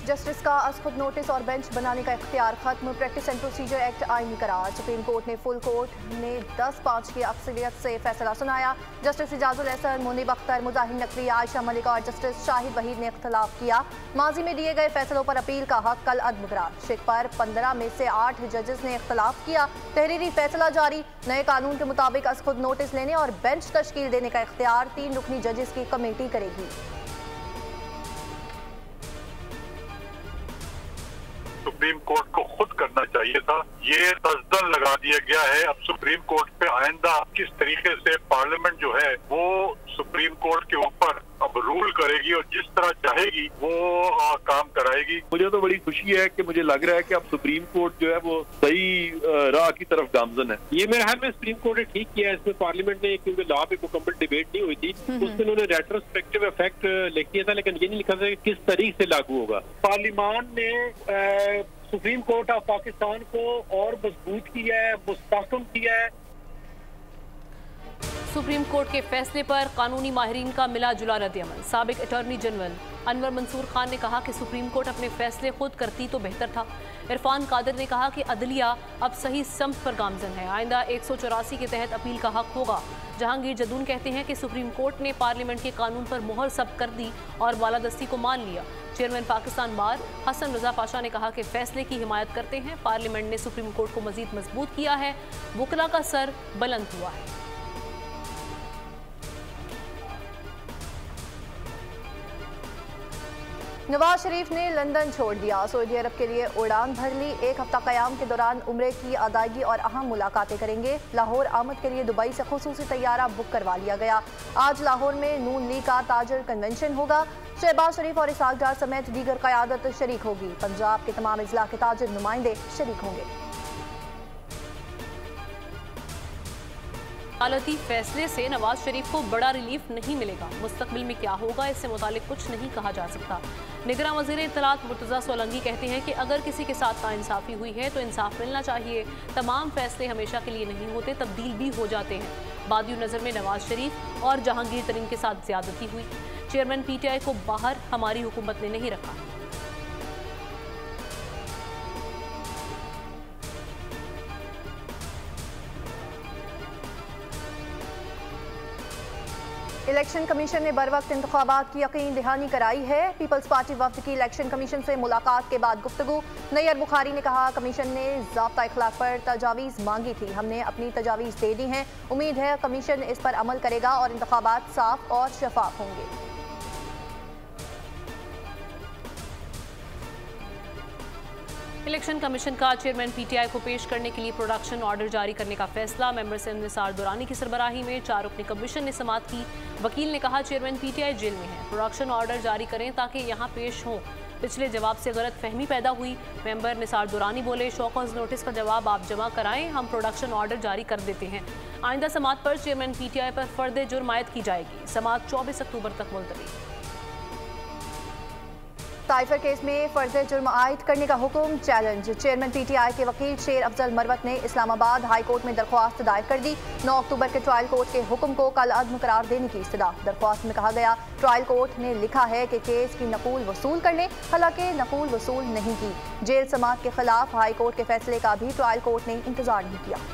Justice का खुद notice और बेंच बनाने का इख्तियार खत्म। प्रैक्टिस एंड प्रोसीजर एक्ट आईनी करार। सुप्रीम कोर्ट ने फुल कोर्ट ने 10-5 की अक्सरियत से फैसला सुनाया। जस्टिस इजाजुल एहसन, मुनीब अख्तर, मुजाहिर नकवी, आयशा मलिक और जस्टिस शाहिद वहीद ने इख्तलाफ किया। माजी में दिए गए फैसलों पर अपील का हक कल अदम करार। शिक पर 15 में से 8 जजेस ने इख्तलाफ किया। तहरीरी फैसला जारी। नए कानून के मुताबिक खुद नोटिस लेने और बेंच तश्कील देने का इख्तियार 3 रुकनी जजेस की कमेटी करेगी। सुप्रीम कोर्ट को खुद करना चाहिए था। ये तस्दन लगा दिया गया है। अब सुप्रीम कोर्ट पे आइंदा किस तरीके से पार्लियामेंट जो है वो सुप्रीम कोर्ट के ऊपर अब रूल करेगी और जिस तरह चाहेगी वो काम कराएगी। मुझे तो बड़ी खुशी है कि मुझे लग रहा है कि अब सुप्रीम कोर्ट जो है वो सही राह की तरफ गामजन है। ये मेरे ख्याल में सुप्रीम कोर्ट ने ठीक किया है। इसमें पार्लियामेंट ने, क्योंकि लॉ पे मुकम्मल डिबेट नहीं हुई थी, उसमें उन्होंने रेट्रोस्पेक्टिव इफेक्ट लिख दिया था, लेकिन ये नहीं लिखा था कि किस तरीके से लागू होगा। पार्लियामान ने सुप्रीम कोर्ट ऑफ पाकिस्तान को और मजबूत किया है, मुस्तहकम किया है। सुप्रीम कोर्ट के फैसले पर कानूनी माहिरीन का मिला जुला रद्द-ए-अमल। साबिक अटॉर्नी जनरल अनवर मंसूर खान ने कहा कि सुप्रीम कोर्ट अपने फैसले खुद करती तो बेहतर था। इरफान कादिर ने कहा कि अदलिया अब सही समत पर गामजन है। आइंदा 184 के तहत अपील का हक होगा। जहांगीर जदून कहते हैं कि सुप्रीम कोर्ट ने पार्लियामेंट के कानून पर मुहर सब कर दी और बालादस्ती को मान लिया। चेयरमैन पाकिस्तान बार हसन रजा पाशा ने कहा कि फैसले की हिमायत करते हैं। पार्लियामेंट ने सुप्रीम कोर्ट को मजीद मजबूत किया है। वकला का सर बुलंद हुआ है। नवाज शरीफ ने लंदन छोड़ दिया। सऊदी अरब के लिए उड़ान भर ली। 1 हफ्ता क़याम के दौरान उम्रे की अदायगी और अहम मुलाकातें करेंगे। लाहौर आमद के लिए दुबई से खुसूसी तैयारा बुक करवा लिया गया। आज लाहौर में नून लीग का ताजर कन्वेंशन होगा। शहबाज शरीफ और इसहाक डार समेत दीगर क़यादत शरीक होगी। पंजाब के तमाम अजला के ताजर नुमाइंदे शरीक होंगे। अदालती फैसले से नवाज शरीफ को बड़ा रिलीफ नहीं मिलेगा। मुस्तकबिल में क्या होगा इससे मुतालिक कुछ नहीं कहा जा सकता। निगरान वज़ीर इत्तलात मुर्तज़ा सोलंकी कहते हैं कि अगर किसी के साथ नाइंसाफ़ी हुई है तो इंसाफ मिलना चाहिए। तमाम फैसले हमेशा के लिए नहीं होते, तब्दील भी हो जाते हैं। बादियो नज़र में नवाज शरीफ और जहांगीर तरीन के साथ ज्यादती हुई। चेयरमैन PTI को बाहर हमारी हुकूमत ने नहीं रखा। इलेक्शन कमीशन ने बर वक्त इंतखाबात की यकीन दहानी कराई है। पीपल्स पार्टी वफ्द की इलेक्शन कमीशन से मुलाकात के बाद गुफ्तगू। नैयर बुखारी ने कहा, कमीशन ने ज़ाब्ता इखलाक पर तजावीज़ मांगी थी, हमने अपनी तजावीज़ दे दी हैं। उम्मीद है कमीशन इस पर अमल करेगा और इंतखाबात साफ और शफाफ होंगे। इलेक्शन कमीशन का चेयरमैन PTI को पेश करने के लिए प्रोडक्शन ऑर्डर जारी करने का फैसला। मेंबर सिंध निसार दुरानी की सरबराही में 4 रुकनी कमीशन ने समाअत की। वकील ने कहा, चेयरमैन PTI जेल में है, प्रोडक्शन ऑर्डर जारी करें ताकि यहाँ पेश हों। पिछले जवाब से गलत फहमी पैदा हुई। मेंबर निसार दुरानी बोले, शौकस नोटिस का जवाब आप जमा कराएं, हम प्रोडक्शन ऑर्डर जारी कर देते हैं। आइंदा समाअत पर चेयरमैन PTI पर फर्द जुर्म आयद की जाएगी। समाअत 24 अक्टूबर तक मुलतवी। ताइफर केस में फर्ज जुर्म आयद करने का हुक्म चैलेंज। चेयरमैन PTI के वकील शेर अफजल मरवत ने इस्लामाबाद हाई कोर्ट में दरख्वास्त दायर कर दी। 9 अक्टूबर के ट्रायल कोर्ट के हुक्म को कल अदम करार देने की इस्तदा। दरख्वास्त में कहा गया, ट्रायल कोर्ट ने लिखा है कि केस की नकूल वसूल कर लें, हालांकि नकूल वसूल नहीं की। जेल समाअत के खिलाफ हाई कोर्ट के फैसले का भी ट्रायल कोर्ट ने इंतजार नहीं किया।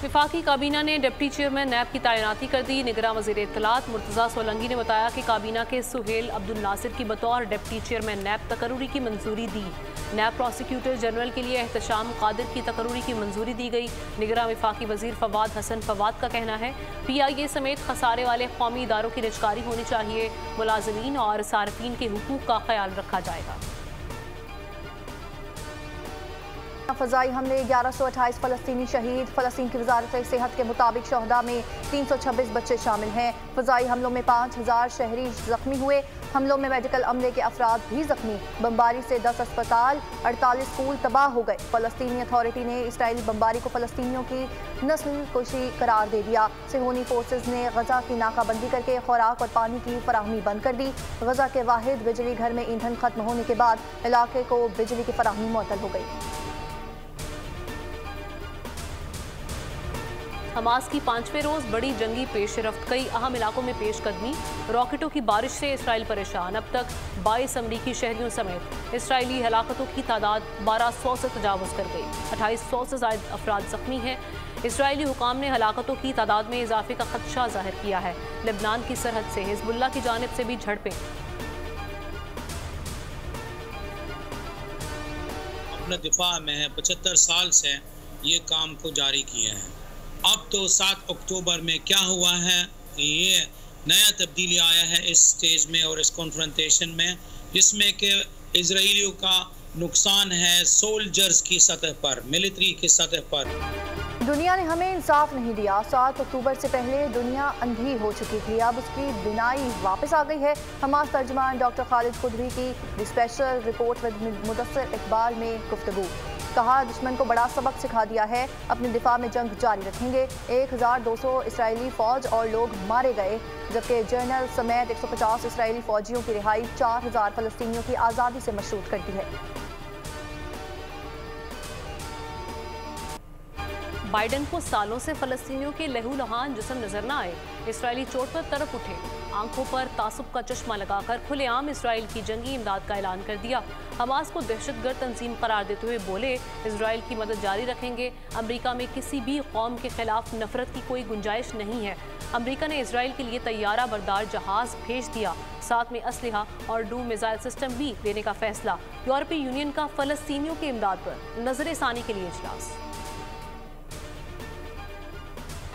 विफाकी काबीना ने डिप्टी चेयरमैन नैब की तैनाती कर दी। निगरान वज़ीर इत्तलात मुर्तज़ा सोलंकी ने बताया कि काबीना के सुहेल अब्दुल नासिर की बतौर डिप्टी चेयरमैन नैब तकर्रुरी की मंजूरी दी। नैब प्रोसिक्यूटर जनरल के लिए एहतशाम कादिर की तकर्रुरी की मंजूरी दी गई। निगरान विफाकी वज़ीर फवाद हसन फवाद का कहना है, PIA समेत खसारे वाले कौमी इदारों की निजकारी होनी चाहिए। मुलाजमीन और सार्फिन के हुकूक का ख्याल रखा जाएगा। फ़ज़ाई हमले 1128 फ़लस्तीनी शहीद। फ़लस्तीन की वज़ारत सेहत के मुताबिक शहदा में 326 बच्चे शामिल हैं। फ़ज़ाई हमलों में 5000 शहरी जख्मी हुए। हमलों में मेडिकल अमले के अफराद भी जख्मी। बमबारी से 10 अस्पताल, 48 स्कूल तबाह हो गए। फ़लस्तीनी अथॉरिटी ने इसराइली बमबारी को फ़लस्तीनियों की नस्ल कुशी करार दे दिया। सेहूनी फोर्सेज ने गजा की नाकाबंदी करके खुराक और पानी की फराहमी बंद कर दी। गजा के वाहिद बिजली घर में ईंधन खत्म होने के बाद इलाके को बिजली की फराहमी मुअत्तल हो गई। हमास की 5वें रोज बड़ी जंगी पेशरफ्त, कई अहम इलाकों में पेशकदमी, रॉकेटों की बारिश से इसराइल परेशान। अब तक 22 अमरीकी शहरियों समेत इसराइली हलाकतों की तादाद 1200 से तजावुज कर गई। 2800 से ज्यादा अफराद जख्मी हैं। इसराइली हुकाम ने हलाकतों की तादाद में इजाफे का खदशा जाहिर किया है। लेबनान की सरहद से हिजबुल्लाह की जानिब से भी झड़पें। अपने दिफा में 75 साल से ये काम को जारी किए हैं। अब तो 7 अक्टूबर में क्या हुआ है, ये नया तब्दीली आया है इस स्टेज में और इस कॉन्फ्रंटेशन में, जिसमें कि इजराइलियों का नुकसान है सोल्जर्स की सतह पर, मिलिट्री की सतह पर। दुनिया ने हमें इंसाफ नहीं दिया। 7 अक्टूबर से पहले दुनिया अंधी हो चुकी थी, अब उसकी बिनाई वापस आ गई है। हमास तर्जुमान डॉक्टर खालिद खुदरी की special report with Mudassir Iqbal में गुफ्तगू। कहा, दुश्मन को बड़ा सबक सिखा दिया है, अपने दिफा में जंग जारी रखेंगे। 1200 इसराइली फौज और लोग मारे गए, जबकि जनरल समेत 150 इसराइली फौजियों की रिहाई 4000 फलस्तीनियों की आज़ादी से मशरूत करती है। बाइडन को सालों से फलस्तीनियों के लहूलुहान जिस्म नजर न आए। इसराइली चोट पर तरफ उठे, आंखों पर तासुब का चश्मा लगाकर खुलेआम इसराइल की जंगी इमदाद का ऐलान कर दिया। हमास को दहशतगर्द तंजीम करार देते हुए बोले, इसराइल की मदद जारी रखेंगे। अमरीका में किसी भी कौम के खिलाफ नफरत की कोई गुंजाइश नहीं है। अमरीका ने इसराइल के लिए तैयारा बरदार जहाज भेज दिया, साथ में असलहा और डूम मिसाइल सिस्टम भी देने का फैसला। यूरोपीय यूनियन का फलस्तीनियों की इमदाद पर नजरसानी के लिए इजलास।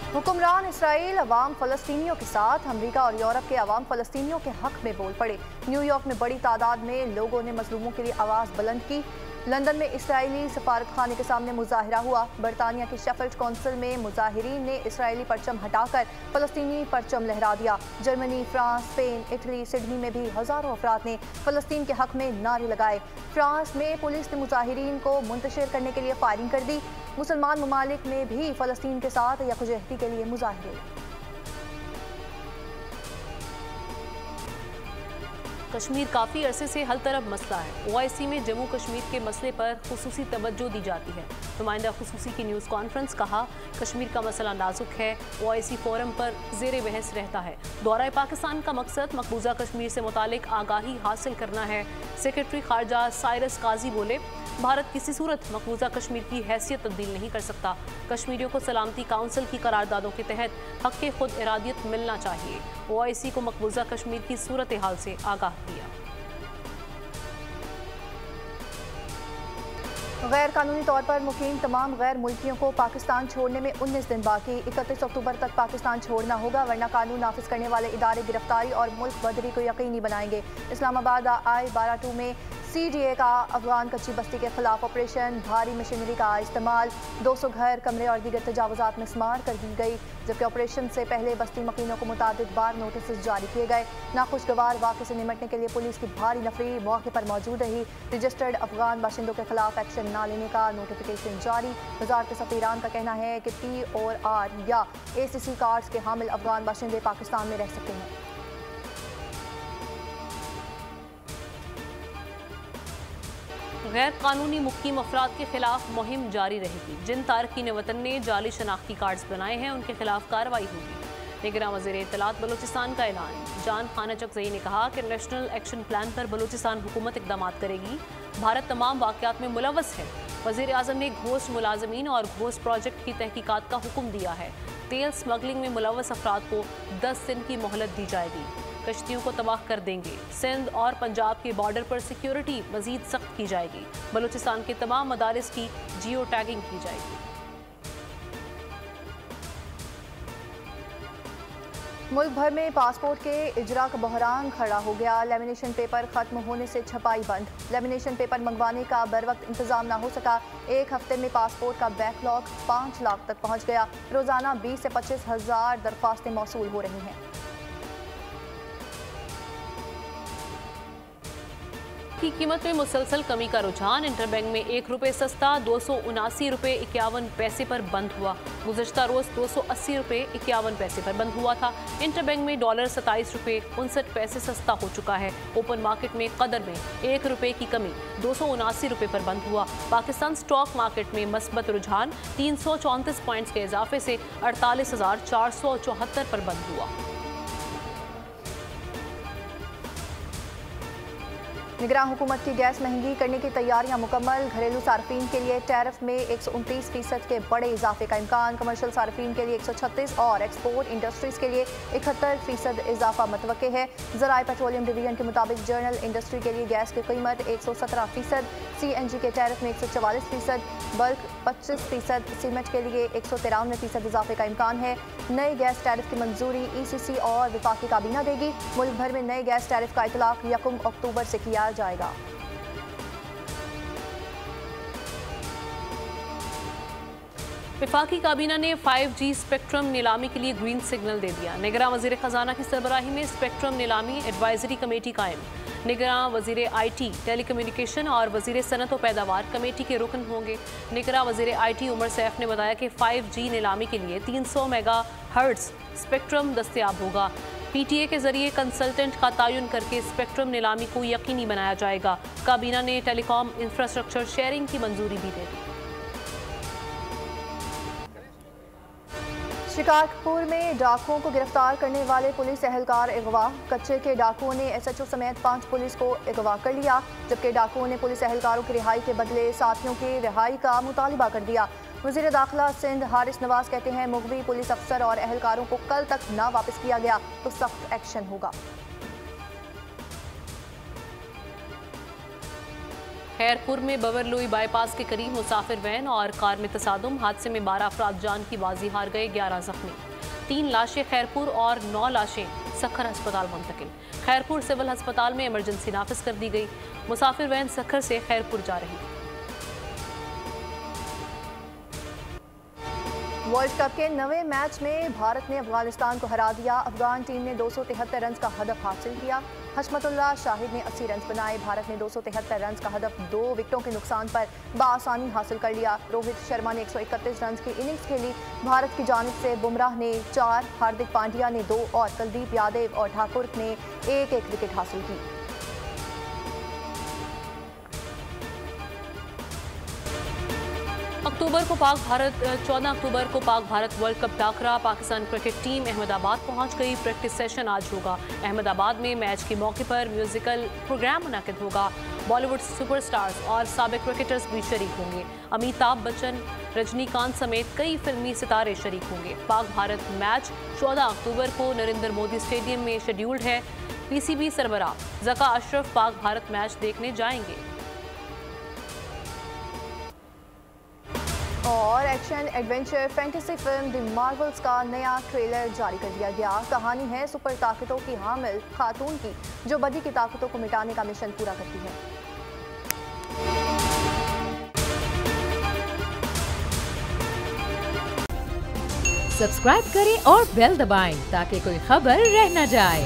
हुक्मरान इसराइल अवाम फलस्तीनियों के साथ, अमरीका और यूरोप के अवाम फलस्तीनियों के हक में बोल पड़े। न्यूयॉर्क में बड़ी तादाद में लोगों ने मजलूमों के लिए आवाज़ बुलंद की। लंदन में इसराइली सफारत खाने के सामने मुजाहिरा हुआ। बरतानिया की शेफील्ड कौंसिल में मुजाहिरीन ने इसराइली परचम हटाकर फलस्तीनी परचम लहरा दिया। Germany, France, Spain, Italy, Sydney में भी हज़ारों अफराद ने फलस्तीन के हक में नारे लगाए। फ्रांस में पुलिस ने मुजाहिरीन को मुंतशिर करने के लिए फायरिंग कर दी। मुसलमान ममालिक में भी फलस्तीन के साथ यकजहती के लिए मुजाहिरे। कश्मीर काफ़ी अरसे से हल तरफ मसला है। OIC में जम्मू कश्मीर के मसले पर खुसूसी तवज्जो दी जाती है। नुमाइंदा खुसूसी की न्यूज़ कॉन्फ्रेंस, कहा, कश्मीर का मसला नाजुक है, OIC फोरम पर ज़ेरे बहस रहता है। दौरा पाकिस्तान का मकसद मकबूजा कश्मीर से मुतालिक आगाही हासिल करना है। सेक्रेटरी खारजा साइरस काजी बोले, भारत किसी सूरत मकबूजा कश्मीर की हैसियत तब्दील नहीं कर सकता। कश्मीरियों को सलामती काउंसिल की करारदादों के तहत हक़ खुद इरादियत मिलना चाहिए। OIC को मकबूजा कश्मीर की सूरत हाल से आगाह किया। गैर कानूनी तौर पर मुकीम तमाम गैर मुल्कियों को पाकिस्तान छोड़ने में 19 दिन बाकी। 31 अक्टूबर तक पाकिस्तान छोड़ना होगा, वरना कानून नाफिज करने वाले इदारे गिरफ्तारी और मुल्क बदरी को यकीनी बनाएंगे। इस्लामाबाद I-12 में CDA का अफगान कच्ची बस्ती के खिलाफ ऑपरेशन, भारी मशीनरी का इस्तेमाल, 200 घर, कमरे और दीगर तजावुजात मिसमार कर दी गई। जबकि ऑपरेशन से पहले बस्ती मकीनों को मुतादिद बार नोटिस जारी किए गए। नाखुशगवार वाक़े से निमटने के लिए पुलिस की भारी नफरी मौके पर मौजूद रही। रजिस्टर्ड अफगान बाशिंदों के खिलाफ एक्शन न लेने का नोटिफिकेशन जारी। वजारत सफ़ीरान का कहना है कि POR या ACC कार्ड्स के हामिल अफगान बाशिंदे पाकिस्तान में रह सकते हैं। गैर कानूनी मुकीम अफराद के खिलाफ मुहिम जारी रहेगी। जिन तारकीन वतन ने जाली शनाख्ती कार्ड्स बनाए हैं, उनके खिलाफ कार्रवाई होगी। निगरान वज़ीर इत्तलात बलूचिस्तान का ऐलान। जान खाना चकज़ई ने कहा कि नेशनल एक्शन प्लान पर बलूचिस्तान हुकूमत इक़दाम करेगी। भारत तमाम वाक़यात में मुलव्वस है। वज़ीर आज़म ने घोस्ट मुलाजमीन और घोस्ट प्रोजेक्ट की तहकीकात का हुक्म दिया है। तेल स्मगलिंग में मुलव्वस अफराद को 10 दिन की मोहलत दी जाएगी। कश्तियों को तबाह कर देंगे। सिंध और पंजाब के बॉर्डर पर सिक्योरिटी मजीद सख्त की जाएगी। बलूचिस्तान के तमाम मदारिस की जियो टैगिंग की जाएगी। मुल्क भर में पासपोर्ट के इजरा का बहरान खड़ा हो गया। लेमिनेशन पेपर खत्म होने से छपाई बंद। लेमिनेशन पेपर मंगवाने का बर वक्त इंतजाम न हो सका। एक हफ्ते में पासपोर्ट का बैकलॉग 5 लाख तक पहुंच गया। रोजाना 20 से 25 हज़ार दरख्वास्तें मौसूल हो रही हैं। की कीमत में मुसलसल कमी का रुझान। इंटरबैंक में ₹1 सस्ता 279 रुपये 51 पैसे पर बंद हुआ। गुज़श्ता रोज 280 रुपये 51 पैसे पर बंद हुआ था। इंटरबैंक में डॉलर 27 रुपये 59 पैसे सस्ता हो चुका है। ओपन मार्केट में कदर में ₹1 की कमी 279 रुपये पर बंद हुआ। पाकिस्तान स्टॉक मार्केट में मस्बत रुझान 334 पॉइंट्स के इजाफे से 48,474 पर बंद हुआ। निगरान हुकूमत की गैस महंगी करने की तैयारियां मुकम्मल। घरेलू सार्फिन के लिए टैरिफ में 129% के बड़े इजाफे का इम्कान। कमर्शियल सार्फिन के लिए 136 और एक्सपोर्ट इंडस्ट्रीज के लिए 71% इजाफा मतवक्के है। ज़राए पेट्रोलियम डिवीजन के मुताबिक जनरल इंडस्ट्री के लिए गैस की कीमत 117%, CNG के टैरिफ में 144%, बल्क 25%, सीमेंट के लिए 193% इजाफे का इम्कान है। नए गैस टैरिफ की मंजूरी ECC और विफाकी काबीना देगी। मुल्क भर में नए गैस टैरिफ का इतलाक 1 अक्टूबर से किया जाएगा। विफाकी काबीना ने 5G स्पेक्ट्रम नीलामी के लिए ग्रीन सिग्नल दे दिया। निगरान वजीर खजाना की सरबराही में स्पेक्ट्रम नीलामी एडवाइजरी कमेटी कायम। निगरान वजीर IT, टेलीकम्युनिकेशन और वजीर सनत व पैदावार कमेटी के रुकन होंगे। निगरान वजीर IT उमर सैफ ने बताया कि 5G नीलामी के लिए 300 मेगाहर्ट्ज स्पेक्ट्रम दस्तयाब होगा। PTA के जरिए कंसल्टेंट का तयन करके स्पेक्ट्रम नीलामी को यकीनी बनाया जाएगा। काबीना ने टेलीकॉम इंफ्रास्ट्रक्चर शेयरिंग की मंजूरी भी दे दी। शिकारपुर में डाकुओं को गिरफ्तार करने वाले पुलिस एहलकार अगवा। कच्चे के डाकुओं ने SHO समेत 5 पुलिस को अगवा कर लिया, जबकि डाकुओं ने पुलिस एहलकारों की रिहाई के बदले साथियों की रिहाई का मुतालिबा कर दिया। वज़ीर दाखिला सिंध हारिस नवाज कहते हैं मुगवी पुलिस अफसर और एहलकारों को कल तक ना वापस किया गया तो सख्त एक्शन होगा। खैरपुर में बवरलोई बाईपास के करीब मुसाफिर वैन और कार में तसादुम। हादसे में 12 अफराद जान की बाजी हार गए, 11 जख्मी। 3 लाशें खैरपुर और 9 लाशें सखर अस्पताल मुंतकिल। खैरपुर सिविल अस्पताल में इमरजेंसी नाफिज कर दी गई। मुसाफिर वैन सखर से खैरपुर जा रही थी। वर्ल्ड कप के नवे मैच में भारत ने अफगानिस्तान को हरा दिया। अफगान टीम ने 273 रन का हदफ हासिल किया। हशमतुल्लाह शाहिद ने 80 रन बनाए। भारत ने 273 रन का हदफ 2 विकेटों के नुकसान पर बआसानी हासिल कर लिया। रोहित शर्मा ने 131 रन की इनिंग्स खेली। भारत की जानिब से बुमराह ने 4, हार्दिक पांड्या ने 2 और कुलदीप यादव और ठाकुर ने 1-1 विकेट हासिल की। चौदह अक्टूबर को पाक भारत वर्ल्ड कप टाकरा। पाकिस्तान क्रिकेट टीम अहमदाबाद पहुंच गई। प्रैक्टिस सेशन आज होगा। अहमदाबाद में मैच के मौके पर म्यूजिकल प्रोग्राम मुनाकिद होगा। बॉलीवुड सुपरस्टार्स और साबिक क्रिकेटर्स भी शरीक होंगे। अमिताभ बच्चन, रजनीकांत समेत कई फिल्मी सितारे शरीक होंगे। पाक भारत मैच 14 अक्टूबर को नरेंद्र मोदी स्टेडियम में शेड्यूल्ड है। PCB सरबराह ज़का अशरफ पाक भारत मैच देखने जाएंगे। और action adventure fantasy film the Marvels का नया ट्रेलर जारी कर दिया गया। कहानी है सुपर ताकतों की हामिल खातून की, जो बदी की ताकतों को मिटाने का मिशन पूरा करती है। सब्सक्राइब करें और बेल दबाएं ताकि कोई खबर रह न जाए।